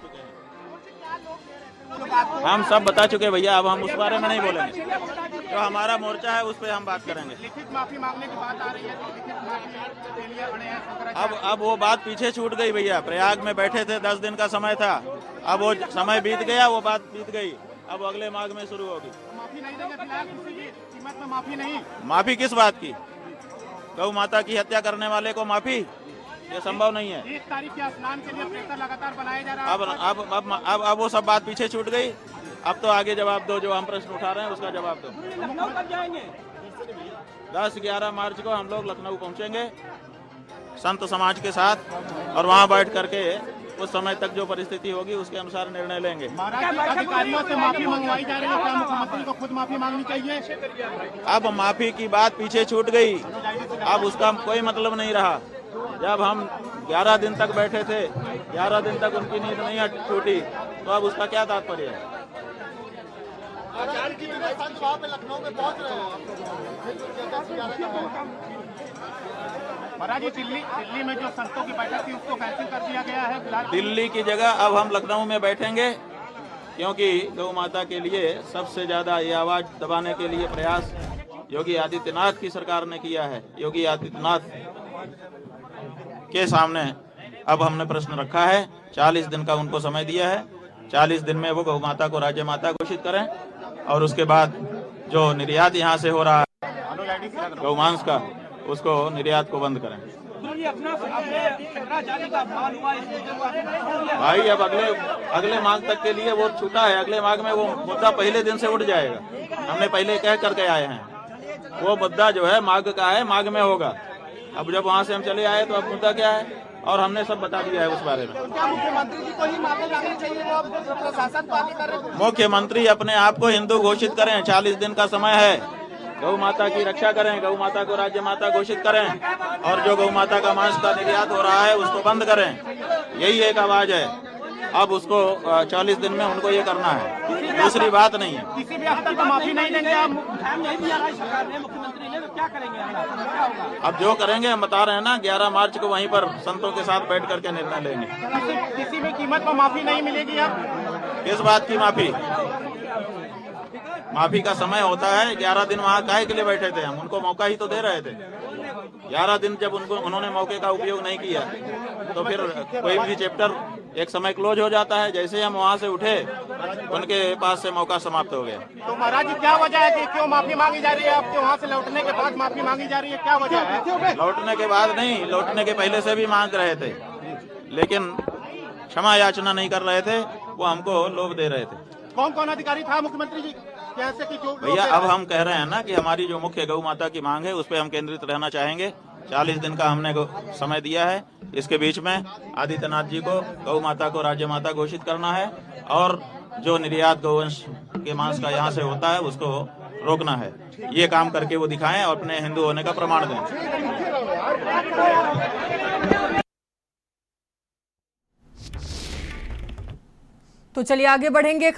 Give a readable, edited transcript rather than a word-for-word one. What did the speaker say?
चुके हैं। हम सब बता चुके भैया, अब हम उस बारे में नहीं बोलेंगे। जो हमारा मोर्चा है उस पर हम बात करेंगे। लिखित माफी मांगने की बात आ रही है, तो लिखित माफी के लिए अड़े हैं शंकराचार्य। अब वो बात पीछे छूट गई भैया। प्रयाग में बैठे थे, 10 दिन का समय था। अब वो समय बीत गया, वो बात बीत गई। अब अगले माघ में शुरू होगी। माफी नहीं देंगे फिलहाल, किसी भी कीमत में माफी नहीं। माफी किस बात की? गौ माता की हत्या करने वाले को माफी? ये संभव नहीं है। 1 तारीख के स्नान के लिए प्रेतर लगातार बनाया जा रहा है। अब वो सब बात पीछे छूट गई। अब तो आगे जवाब दो, जो हम प्रश्न उठा रहे हैं उसका जवाब दो। लखनऊ कब जाएंगे? 10-11 मार्च को हम लोग लखनऊ पहुंचेंगे संत समाज के साथ, और वहां बैठ करके उस समय तक जो परिस्थिति होगी उसके अनुसार निर्णय लेंगे। महाराज, अधिकारियों से माफी मंगवाई जा रही है, क्या मुख्यमंत्री को खुद माफी मांगनी चाहिए? अब माफी की बात पीछे छूट गई, अब उसका कोई मतलब नहीं रहा। जब हम 11 दिन तक बैठे थे, 11 दिन तक उनकी नींद नहीं छूटी, तो अब उसका क्या तात्पर्य है? महाराज, दिल्ली में जो संतों की बैठक थी उसको कैंसिल कर दिया गया है फिलहाल। दिल्ली की जगह अब हम लखनऊ में बैठेंगे, क्योंकि गौ माता के लिए सबसे ज्यादा ये आवाज दबाने के लिए प्रयास योगी आदित्यनाथ की सरकार ने किया है। योगी आदित्यनाथ के सामने अब हमने प्रश्न रखा है। 40 दिन का उनको समय दिया है। 40 दिन में वो गौ माता को राज्य माता घोषित करें, और उसके बाद जो निर्यात यहाँ से हो रहा है गौमांस का, उसको निर्यात को बंद करें। भाई, अब अगले माघ तक के लिए वो छूटा है। अगले माघ में वो मुद्दा पहले दिन से उठ जाएगा। हमने पहले कह करके आए हैं, वो मुद्दा जो है माघ का है, माघ में होगा। अब जब वहाँ से हम चले आए तो अब मुद्दा क्या है, और हमने सब बता दिया है उस बारे में। क्या मुख्यमंत्री जी को ही माफी मांगनी चाहिए? वो अब प्रशासन बात कर रहे हैं। मुख्यमंत्री अपने आप को हिंदू घोषित करें। 40 दिन का समय है। गौ माता की रक्षा करें, गौ माता को राज्य माता घोषित करें, और जो गौ माता का मांस का निर्यात हो रहा है उसको बंद करें। यही एक आवाज है। अब उसको 40 दिन में उनको ये करना है, दूसरी बात नहीं है। किसी भी हद तक माफी नहीं देंगे आप? टाइम नहीं दिया सरकार ने, मुख्यमंत्री ने, तो क्या करेंगे? क्या होगा? अब जो करेंगे हम बता रहे हैं ना, 11 मार्च को वहीं पर संतों के साथ बैठ करके निर्णय लेंगे। किसी भी कीमत पर माफी नहीं मिलेगी अब? किस बात की माफी? माफी का समय होता है। 11 दिन वहाँ काहे के लिए बैठे थे? हम उनको मौका ही तो दे रहे थे। 11 दिन जब उन्होंने मौके का उपयोग नहीं किया, तो फिर कोई भी चैप्टर एक समय क्लोज हो जाता है। जैसे हम वहाँ से उठे, उनके पास से मौका समाप्त हो गया। तो महाराज जी, क्या वजह है कि क्यों माफी मांगी जा रही है? आपके वहाँ से लौटने के बाद माफी मांगी जा रही है, क्या वजह है? लौटने के बाद नहीं, लौटने के पहले से भी मांग रहे थे, लेकिन क्षमा याचना नहीं कर रहे थे। वो हमको लोभ दे रहे थे। कौन कौन अधिकारी था मुख्यमंत्री जी? कैसे कि क्यों? भैया, अब हम कह रहे हैं ना कि हमारी जो मुख्य गौ माता की मांग है उस पर हम केंद्रित रहना चाहेंगे। 40 दिन का हमने समय दिया है। इसके बीच में आदित्यनाथ जी को गौ माता को राज्य माता घोषित करना है, और जो निर्यात गौवंश के मांस का यहाँ से होता है उसको रोकना है। ये काम करके वो दिखाएं और अपने हिंदू होने का प्रमाण दें। तो चलिए आगे बढ़ेंगे।